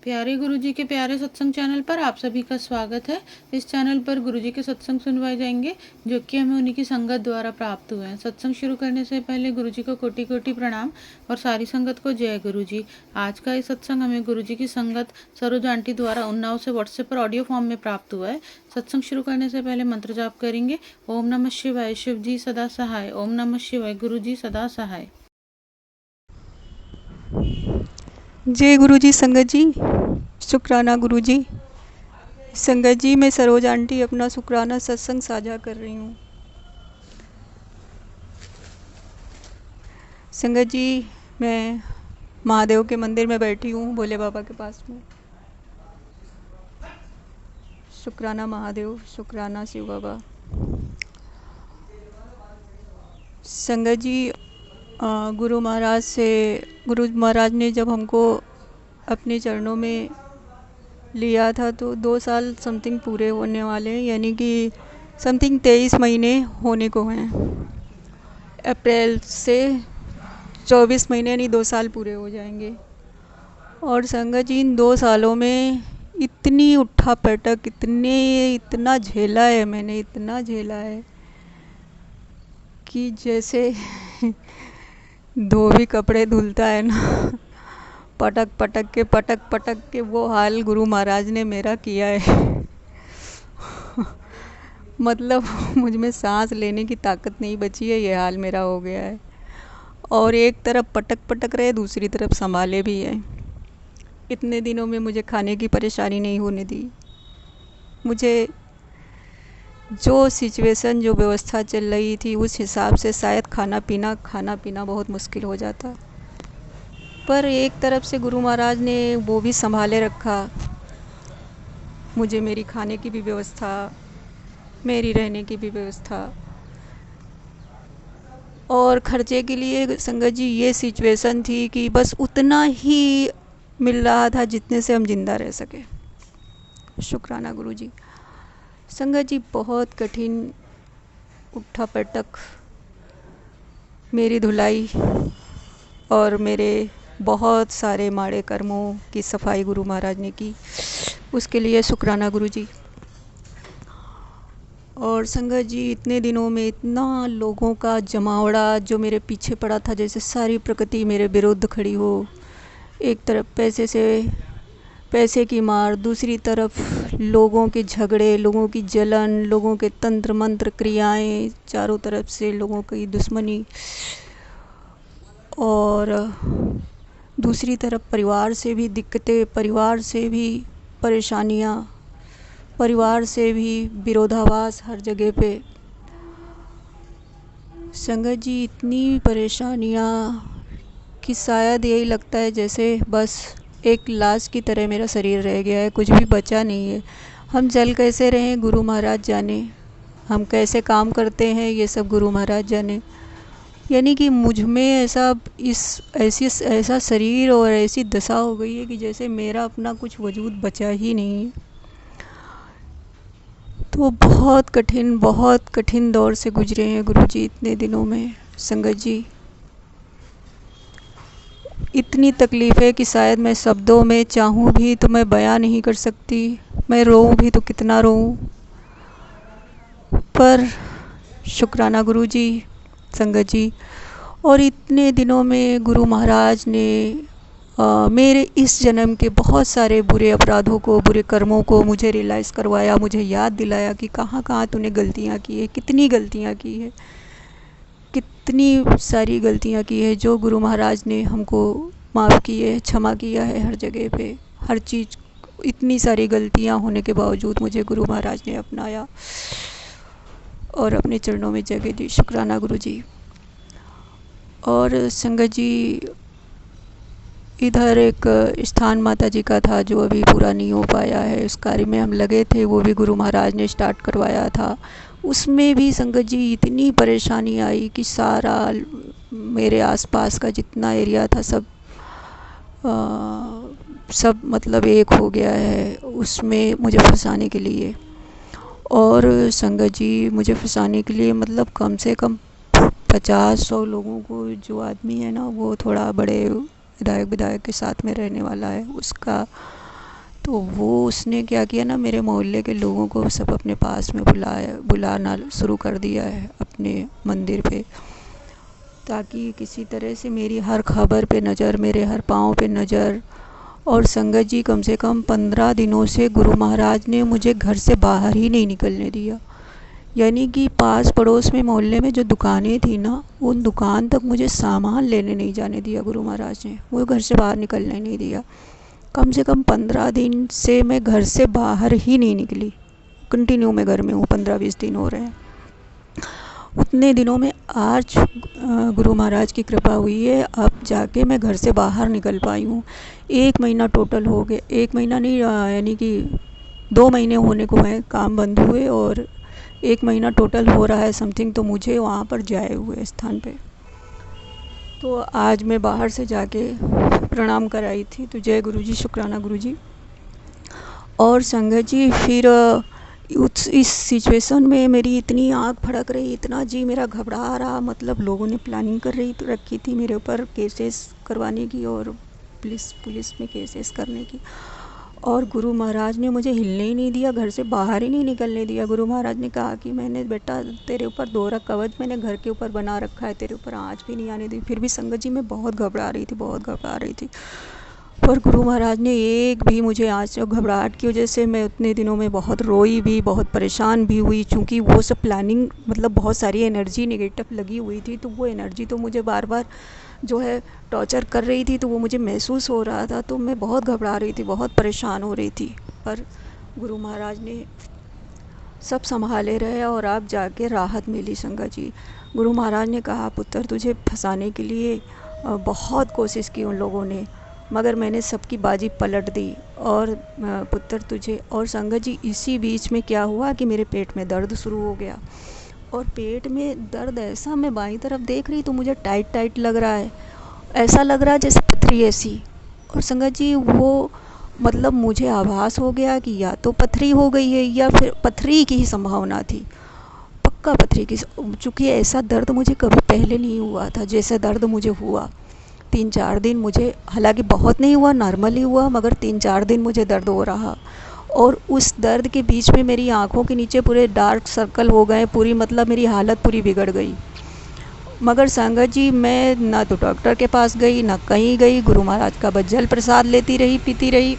प्यारे गुरुजी के प्यारे सत्संग चैनल पर आप सभी का स्वागत है। इस चैनल पर गुरुजी के सत्संग सुनवाए जाएंगे जो कि हमें उन्हीं की संगत द्वारा प्राप्त हुए हैं। सत्संग शुरू करने से पहले गुरुजी को कोटि कोटि प्रणाम और सारी संगत को जय गुरुजी। आज का ये सत्संग हमें गुरुजी की संगत सरोज आंटी द्वारा उन्नाव से व्हाट्सएप पर ऑडियो फॉर्म में प्राप्त हुआ है। सत्संग शुरू करने से पहले मंत्र जाप करेंगे। ओम नमः शिवाय, शिव जी सदा सहाय। ओम नमः शिवाय, गुरुजी सदा सहाय। जय गुरुजी। संगत जी, शुक्राना गुरुजी। संगत जी, मैं सरोज आंटी अपना शुक्राना सत्संग साझा कर रही हूँ। संगत जी, मैं महादेव के मंदिर में बैठी हूँ, भोले बाबा के पास में। शुक्राना महादेव, शुक्राना शिव बाबा। संगत जी, गुरु महाराज ने जब हमको अपने चरणों में लिया था तो 2 साल समथिंग पूरे होने वाले हैं, यानी कि समथिंग 23 महीने होने को हैं। अप्रैल से 24 महीने यानी 2 साल पूरे हो जाएंगे। और संगत जी, इन 2 सालों में इतनी उठा पटक, इतना झेला है मैंने, इतना झेला है कि जैसे धोबी कपड़े धुलता है ना, पटक पटक के वो हाल गुरु महाराज ने मेरा किया है। मतलब मुझ में सांस लेने की ताकत नहीं बची है, ये हाल मेरा हो गया है। और एक तरफ पटक रहे, दूसरी तरफ संभाले भी है। इतने दिनों में मुझे खाने की परेशानी नहीं होने दी। मुझे जो सिचुएशन, जो व्यवस्था चल रही थी, उस हिसाब से शायद खाना पीना बहुत मुश्किल हो जाता। पर एक तरफ से गुरु महाराज ने वो भी संभाले रखा। मुझे मेरी खाने की भी व्यवस्था, मेरी रहने की भी व्यवस्था, और खर्चे के लिए संगत जी ये सिचुएशन थी कि बस उतना ही मिल रहा था जितने से हम जिंदा रह सके। शुक्राना गुरु जी। संगत जी, बहुत कठिन उठा पटक, मेरी धुलाई और मेरे बहुत सारे माड़े कर्मों की सफाई गुरु महाराज ने की, उसके लिए शुक्राना गुरु जी। और संगत जी, इतने दिनों में इतना लोगों का जमावड़ा जो मेरे पीछे पड़ा था, जैसे सारी प्रकृति मेरे विरुद्ध खड़ी हो। एक तरफ पैसे की मार, दूसरी तरफ लोगों के झगड़े, लोगों की जलन, लोगों के तंत्र मंत्र क्रियाएं, चारों तरफ से लोगों की दुश्मनी, और दूसरी तरफ परिवार से भी दिक्कतें, परिवार से भी परेशानियां, परिवार से भी विरोधाभास हर जगह पे। संगत जी, इतनी परेशानियां कि शायद यही लगता है जैसे बस एक लाश की तरह मेरा शरीर रह गया है, कुछ भी बचा नहीं है। हम चल कैसे रहें गुरु महाराज जाने, हम कैसे काम करते हैं ये सब गुरु महाराज जाने। यानी कि मुझ में ऐसा शरीर और ऐसी दशा हो गई है कि जैसे मेरा अपना कुछ वजूद बचा ही नहीं है। तो बहुत कठिन दौर से गुजरे हैं गुरुजी इतने दिनों में। संगत जी, इतनी तकलीफ़ें कि शायद मैं शब्दों में चाहूँ भी तो मैं बयां नहीं कर सकती। मैं रोऊँ भी तो कितना रोऊँ। पर शुक्राना गुरुजी, संगत जी। और इतने दिनों में गुरु महाराज ने मेरे इस जन्म के बहुत सारे बुरे अपराधों को, बुरे कर्मों को मुझे रियलाइज़ करवाया, मुझे याद दिलाया कि कहाँ तूने गलतियाँ की है, कितनी गलतियाँ की है, कितनी सारी गलतियाँ की है जो गुरु महाराज ने हमको माफ़ की है, क्षमा किया है हर जगह पे, हर चीज़। इतनी सारी गलतियाँ होने के बावजूद मुझे गुरु महाराज ने अपनाया और अपने चरणों में जगह दी। शुक्राना गुरु जी। और संगत जी, इधर एक स्थान माता जी का था जो अभी पूरा नहीं हो पाया है, उस कार्य में हम लगे थे, वो भी गुरु महाराज ने स्टार्ट करवाया था। उसमें भी संगत जी इतनी परेशानी आई कि सारा मेरे आसपास का जितना एरिया था सब मतलब एक हो गया है उसमें मुझे फंसाने के लिए। और संगत जी, मुझे फंसाने के लिए मतलब कम से कम 50-100 लोगों को, जो आदमी है ना वो थोड़ा बड़े विधायक के साथ में रहने वाला है, उसका तो वो उसने क्या किया ना, मेरे मोहल्ले के लोगों को सब अपने पास में बुलाना शुरू कर दिया है अपने मंदिर पे, ताकि किसी तरह से मेरी हर खबर पे नज़र, मेरे हर पाँव पे नज़र। और संगत जी, कम से कम 15 दिनों से गुरु महाराज ने मुझे घर से बाहर ही नहीं निकलने दिया। यानी कि पास पड़ोस में मोहल्ले में जो दुकानें थी ना, उन दुकान तक मुझे सामान लेने नहीं जाने दिया गुरु महाराज ने, वो घर से बाहर निकलने नहीं दिया। कम से कम 15 दिन से मैं घर से बाहर ही नहीं निकली। कंटिन्यू मैं घर में हूँ, 15-20 दिन हो रहे हैं। उतने दिनों में आज गुरु महाराज की कृपा हुई है, अब जाके मैं घर से बाहर निकल पाई हूँ। 1 महीना टोटल हो गया, 1 महीना नहीं, यानी कि 2 महीने होने को हैं काम बंद हुए, और 1 महीना टोटल हो रहा है समथिंग तो मुझे वहाँ पर जाए हुए स्थान पे। तो आज मैं बाहर से जाके प्रणाम कराई थी। तो जय गुरु जी, शुक्राना गुरु जी। और संगत जी, फिर इस सिचुएशन में मेरी इतनी आँख फड़क रही, इतना जी मेरा घबरा रहा, मतलब लोगों ने प्लानिंग कर रखी थी मेरे ऊपर केसेस करवाने की और पुलिस में केसेस करने की। और गुरु महाराज ने मुझे हिलने ही नहीं दिया, घर से बाहर ही नहीं निकलने दिया। गुरु महाराज ने कहा कि मैंने बेटा तेरे ऊपर दोहरा कवच मैंने घर के ऊपर बना रखा है, तेरे ऊपर आँच भी नहीं आने दी। फिर भी संगत जी मैं बहुत घबरा रही थी। पर गुरु महाराज ने एक भी मुझे आँच और घबराहट की वजह से मैं उतने दिनों में बहुत रोई भी, बहुत परेशान भी हुई, क्योंकि वो सब प्लानिंग, मतलब बहुत सारी एनर्जी नेगेटिव लगी हुई थी, तो वो एनर्जी तो मुझे बार बार जो है टॉर्चर कर रही थी, तो वो मुझे महसूस हो रहा था। तो मैं बहुत घबरा रही थी, बहुत परेशान हो रही थी। पर गुरु महाराज ने सब संभाले रहे और अब जाके राहत मिली संगत जी। गुरु महाराज ने कहा, पुत्र तुझे फंसाने के लिए बहुत कोशिश की उन लोगों ने, मगर मैंने सबकी बाजी पलट दी और पुत्र तुझे। और संगत जी, इसी बीच में क्या हुआ कि मेरे पेट में दर्द शुरू हो गया, और पेट में दर्द ऐसा, मैं बाईं तरफ देख रही तो मुझे टाइट लग रहा है, ऐसा लग रहा है जैसे पथरी ऐसी। और संगत जी, वो मतलब मुझे आभास हो गया कि या तो पथरी हो गई है या फिर पथरी की ही संभावना थी, पक्का पथरी की, चूँकि ऐसा दर्द मुझे कभी पहले नहीं हुआ था जैसा दर्द मुझे हुआ। 3-4 दिन मुझे, हालांकि बहुत नहीं हुआ, नॉर्मली हुआ, मगर 3-4 दिन मुझे दर्द हो रहा। और उस दर्द के बीच में मेरी आँखों के नीचे पूरे डार्क सर्कल हो गए, पूरी मतलब मेरी हालत पूरी बिगड़ गई। मगर संगत जी, मैं ना तो डॉक्टर के पास गई, ना कहीं गई, गुरु महाराज का बस जल प्रसाद लेती रही, पीती रही,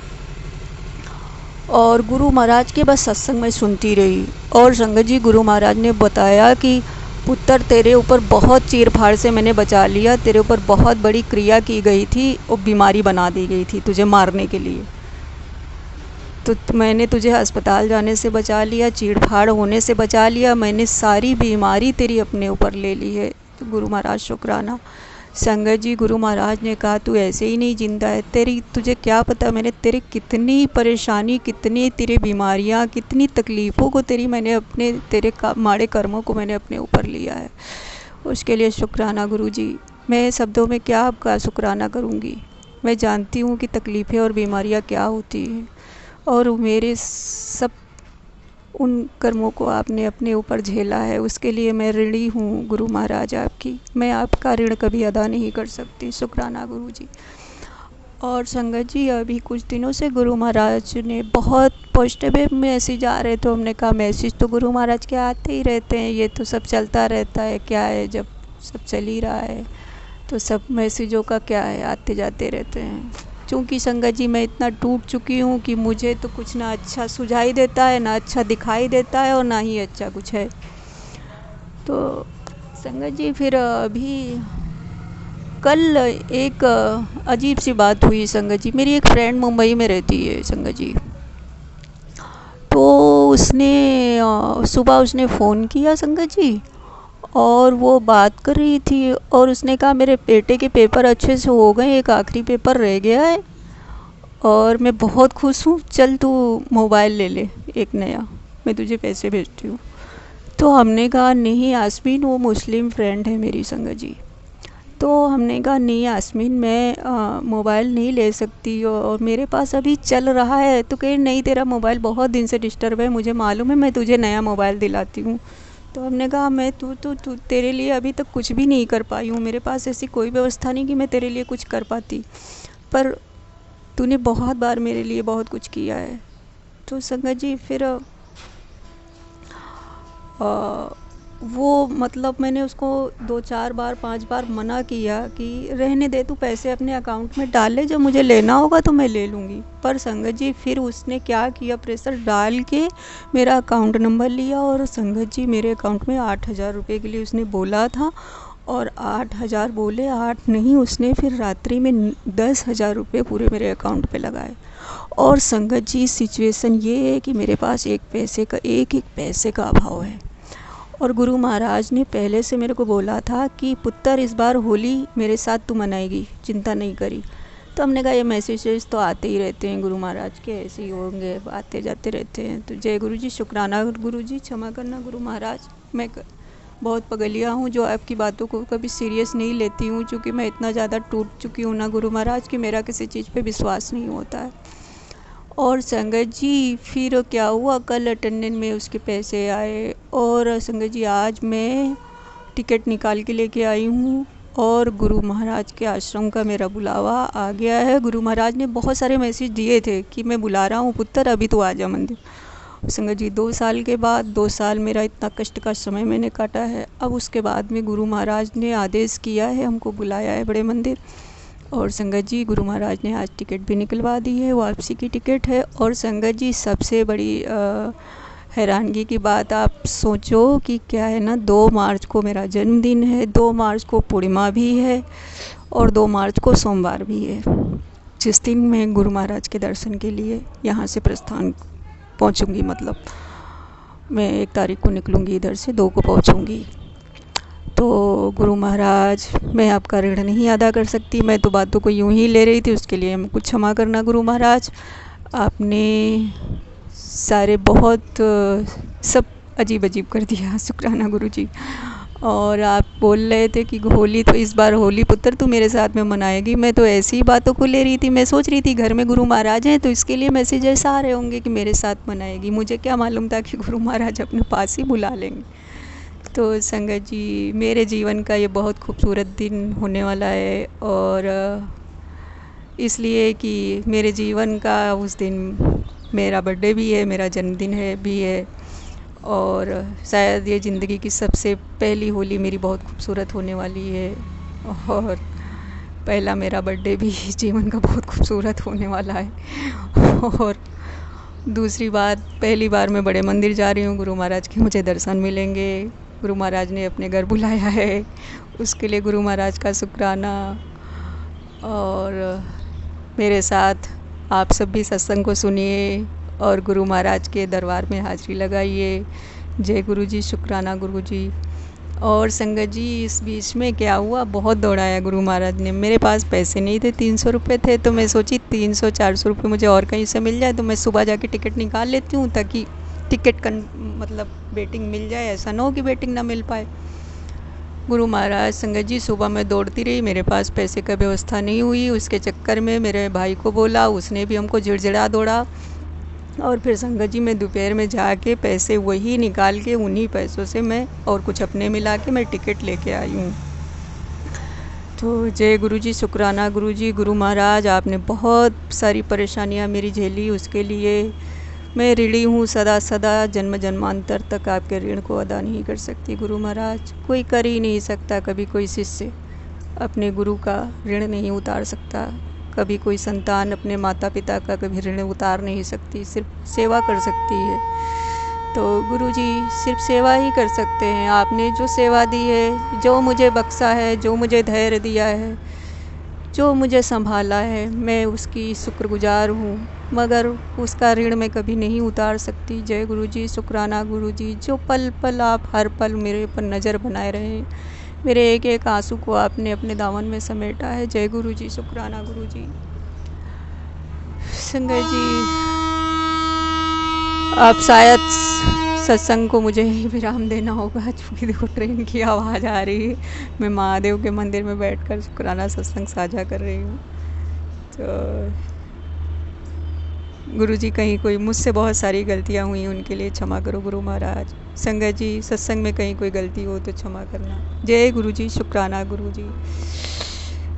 और गुरु महाराज के बस सत्संग में सुनती रही। और संगत जी, गुरु महाराज ने बताया कि पुत्र तेरे ऊपर बहुत चीर फाड़ से मैंने बचा लिया, तेरे ऊपर बहुत बड़ी क्रिया की गई थी और बीमारी बना दी गई थी तुझे मारने के लिए, तो मैंने तुझे अस्पताल जाने से बचा लिया, चीड़ फाड़ होने से बचा लिया, मैंने सारी बीमारी तेरी अपने ऊपर ले ली है। तो गुरु महाराज शुक्राना। संगत जी, गुरु महाराज ने कहा तू ऐसे ही नहीं जिंदा है, तुझे क्या पता मैंने तेरे कितनी परेशानी, कितनी तेरी बीमारियां, कितनी तकलीफ़ों को तेरे माड़े कर्मों को मैंने अपने ऊपर लिया है। उसके लिए शुक्राना गुरु जी। मैं शब्दों में क्या आपका शुक्राना करूँगी। मैं जानती हूँ कि तकलीफ़ें और बीमारियाँ क्या होती हैं, और मेरे सब उन कर्मों को आपने अपने ऊपर झेला है, उसके लिए मैं ऋणी हूँ गुरु महाराज आपकी। मैं आपका ऋण कभी अदा नहीं कर सकती। शुक्राना गुरु जी। और संगत जी, अभी कुछ दिनों से गुरु महाराज ने बहुत पॉजिटिव मैसेज आ रहे, तो हमने कहा मैसेज तो गुरु महाराज के आते ही रहते हैं, ये तो सब चलता रहता है, क्या है, जब सब चल ही रहा है तो सब मैसेजों का क्या है, आते जाते रहते हैं। चूँकि संगत जी, मैं इतना टूट चुकी हूँ कि मुझे तो कुछ ना अच्छा सुझाई देता है, ना अच्छा दिखाई देता है, और ना ही अच्छा कुछ है। तो संगत जी, फिर अभी कल एक अजीब सी बात हुई संगत जी। मेरी एक फ्रेंड मुंबई में रहती है संगत जी, तो सुबह उसने फ़ोन किया संगत जी, और वो बात कर रही थी, और उसने कहा मेरे बेटे के पेपर अच्छे से हो गए, एक आखिरी पेपर रह गया है और मैं बहुत खुश हूँ, चल तू मोबाइल ले ले एक नया, मैं तुझे पैसे भेजती हूँ। तो हमने कहा नहीं यास्मीन, वो मुस्लिम फ्रेंड है मेरी संगत जी। तो हमने कहा नहीं यास्मीन, मैं मोबाइल नहीं ले सकती और मेरे पास अभी चल रहा है। तो कहे नहीं, तेरा मोबाइल बहुत दिन से डिस्टर्ब है, मुझे मालूम है, मैं तुझे नया मोबाइल दिलाती हूँ। तो हमने कहा मैं तू तेरे लिए अभी तक कुछ भी नहीं कर पाई हूँ, मेरे पास ऐसी कोई व्यवस्था नहीं कि मैं तेरे लिए कुछ कर पाती, पर तूने बहुत बार मेरे लिए बहुत कुछ किया है। तो संगत जी फिर वो मतलब मैंने उसको 2-4 बार 5 बार मना किया कि रहने दे, तू पैसे अपने अकाउंट में डाल ले, जब मुझे लेना होगा तो मैं ले लूँगी। पर संगत जी फिर उसने क्या किया, प्रेशर डाल के मेरा अकाउंट नंबर लिया और संगत जी मेरे अकाउंट में 8,000 रुपये के लिए उसने बोला था और 8,000 बोले 8 नहीं, उसने फिर रात्रि में 10,000 रुपये पूरे मेरे अकाउंट पे लगाए। और संगत जी सिचुएशन ये है कि मेरे पास एक पैसे का अभाव है। और गुरु महाराज ने पहले से मेरे को बोला था कि पुत्र इस बार होली मेरे साथ तू मनाएगी, चिंता नहीं करी। तो हमने कहा ये मैसेजेस तो आते ही रहते हैं गुरु महाराज के, ऐसे ही होंगे, आते जाते रहते हैं। तो जय गुरु जी, शुक्राना गुरु जी, क्षमा करना गुरु महाराज, मैं बहुत पगलिया हूँ जो आपकी बातों को कभी सीरियस नहीं लेती हूँ, क्योंकि मैं इतना ज़्यादा टूट चुकी हूँ ना गुरु महाराज कि मेरा किसी चीज़ पे विश्वास नहीं होता है। और संगत जी फिर क्या हुआ, कल अटेंडेंस में उसके पैसे आए और संगत जी आज मैं टिकट निकाल के लेके आई हूँ और गुरु महाराज के आश्रम का मेरा बुलावा आ गया है। गुरु महाराज ने बहुत सारे मैसेज दिए थे कि मैं बुला रहा हूँ पुत्र, अभी तो आ जा मंदिर। संगत जी 2 साल के बाद, 2 साल मेरा इतना कष्ट का समय मैंने काटा है। अब उसके बाद में गुरु महाराज ने आदेश किया है, हमको बुलाया है बड़े मंदिर। और संगत जी गुरु महाराज ने आज टिकट भी निकलवा दी है, वापसी की टिकट है। और संगत जी सबसे बड़ी हैरानगी की बात आप सोचो कि क्या है ना, 2 मार्च को मेरा जन्मदिन है, 2 मार्च को पूर्णिमा भी है और 2 मार्च को सोमवार भी है, जिस दिन मैं गुरु महाराज के दर्शन के लिए यहाँ से प्रस्थान पहुँचूँगी। मतलब मैं 1 तारीख को निकलूँगी इधर से, 2 को पहुँचूँगी। तो गुरु महाराज मैं आपका ऋण नहीं अदा कर सकती, मैं तो बातों को यूं ही ले रही थी, उसके लिए हमको क्षमा करना गुरु महाराज। आपने सारे बहुत सब अजीब अजीब कर दिया, शुक्राना गुरु जी। और आप बोल रहे थे कि होली तो इस बार होली पुत्र तू मेरे साथ में मनाएगी, मैं तो ऐसी ही बातों को ले रही थी। मैं सोच रही थी घर में गुरु महाराज हैं तो इसके लिए मैसेज ऐसा आ रहे होंगे कि मेरे साथ मनाएगी, मुझे क्या मालूम था कि गुरु महाराज अपने पास ही बुला लेंगे। तो संगत जी मेरे जीवन का ये बहुत खूबसूरत दिन होने वाला है और इसलिए कि मेरे जीवन का उस दिन मेरा बर्थडे भी है, मेरा जन्मदिन है भी है और शायद ये ज़िंदगी की सबसे पहली होली मेरी बहुत खूबसूरत होने वाली है और पहला मेरा बर्थडे भी जीवन का बहुत खूबसूरत होने वाला है। और दूसरी बात, पहली बार मैं बड़े मंदिर जा रही हूँ, गुरु महाराज के मुझे दर्शन मिलेंगे। गुरु महाराज ने अपने घर बुलाया है, उसके लिए गुरु महाराज का शुक्राना। और मेरे साथ आप सब भी सत्संग को सुनिए और गुरु महाराज के दरबार में हाज़िरी लगाइए। जय गुरु जी, शुक्राना गुरु जी। और संगत जी इस बीच में क्या हुआ, बहुत दौड़ाया गुरु महाराज ने। मेरे पास पैसे नहीं थे, 300 रुपये थे, तो मैं सोची 300-400 रुपये मुझे और कहीं से मिल जाए तो मैं सुबह जाके टिकट निकाल लेती हूँ, ताकि टिकट का मतलब वेटिंग मिल जाए, ऐसा ना हो कि वेटिंग ना मिल पाए। गुरु महाराज संगत जी सुबह मैं दौड़ती रही, मेरे पास पैसे का व्यवस्था नहीं हुई। उसके चक्कर में मेरे भाई को बोला, उसने भी हमको झिड़झिड़ा दौड़ा और फिर संगत जी मैं दोपहर में जाके पैसे वही निकाल के उन्हीं पैसों से मैं और कुछ अपने मिला के मैं टिकट लेके आई हूँ। तो जय गुरु जी, शुक्राना गुरु जी। गुरु महाराज आपने बहुत सारी परेशानियाँ मेरी झेली, उसके लिए मैं ऋणी हूँ सदा सदा, जन्म जन्मांतर तक आपके ऋण को अदा नहीं कर सकती गुरु महाराज। कोई कर ही नहीं सकता, कभी कोई शिष्य अपने गुरु का ऋण नहीं उतार सकता, कभी कोई संतान अपने माता पिता का कभी ऋण उतार नहीं सकती, सिर्फ सेवा कर सकती है। तो गुरु जी सिर्फ सेवा ही कर सकते हैं। आपने जो सेवा दी है, जो मुझे बख्शा है, जो मुझे धैर्य दिया है, जो मुझे संभाला है, मैं उसकी शुक्रगुजार हूँ, मगर उसका ऋण मैं कभी नहीं उतार सकती। जय गुरु जी, शुक्राना गुरु जी। जो पल पल आप हर पल मेरे पर नज़र बनाए रहे, मेरे एक एक आंसू को आपने अपने दामन में समेटा है। जय गुरु जी, शुक्राना गुरु जी। संगत जी आप शायद सत्संग को मुझे ही विराम देना होगा, क्योंकि देखो ट्रेन की आवाज़ आ रही है। मैं महादेव के मंदिर में बैठकर शुक्राना सत्संग साझा कर रही हूँ। तो गुरु जी कहीं कोई मुझसे बहुत सारी गलतियाँ हुई, उनके लिए क्षमा करो गुरु महाराज। संगत जी सत्संग में कहीं कोई गलती हो तो क्षमा करना। जय गुरु जी, शुक्राना गुरु जी।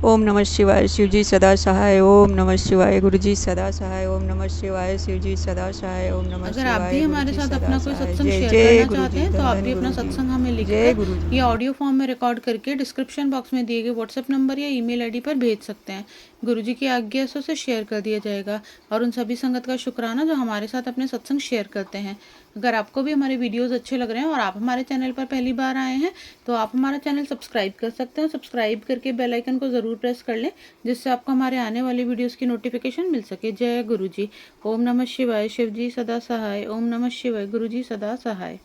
ओम नमः शिवाय। शिव जी सदा सहाय। ओम नमः शिवाय। गुरु जी सदा सहाय। ओम नमः शिवाय। शिव जी सदा सहाय। ओम नमः अगर आप भी शिवाय। गुरु हमारे जी साथ सदा अपना कोई सहाय। सत्संग जय शेयर जय करना गुरु चाहते जी, हैं तो धन आप धन भी अपना गुरु जी। सत्संग हमें जय लिखकर गुरु जी। या ऑडियो फॉर्म में रिकॉर्ड करके डिस्क्रिप्शन बॉक्स में दिए गए व्हाट्सएप नंबर या ईमेल आईडी पर भेज सकते हैं। गुरुजी की आज्ञा से उसे शेयर कर दिया जाएगा। और उन सभी संगत का शुक्राना जो हमारे साथ अपने सत्संग शेयर करते हैं। अगर आपको भी हमारे वीडियोस अच्छे लग रहे हैं और आप हमारे चैनल पर पहली बार आए हैं तो आप हमारा चैनल सब्सक्राइब कर सकते हैं। सब्सक्राइब करके बेल आइकन को ज़रूर प्रेस कर लें जिससे आपको हमारे आने वाले वीडियोस की नोटिफिकेशन मिल सके। जय गुरु जी। ओम नमः शिवाय। शिव जी सदा सहाय। ओम नमः शिवाय। गुरु जी सदा सहाय।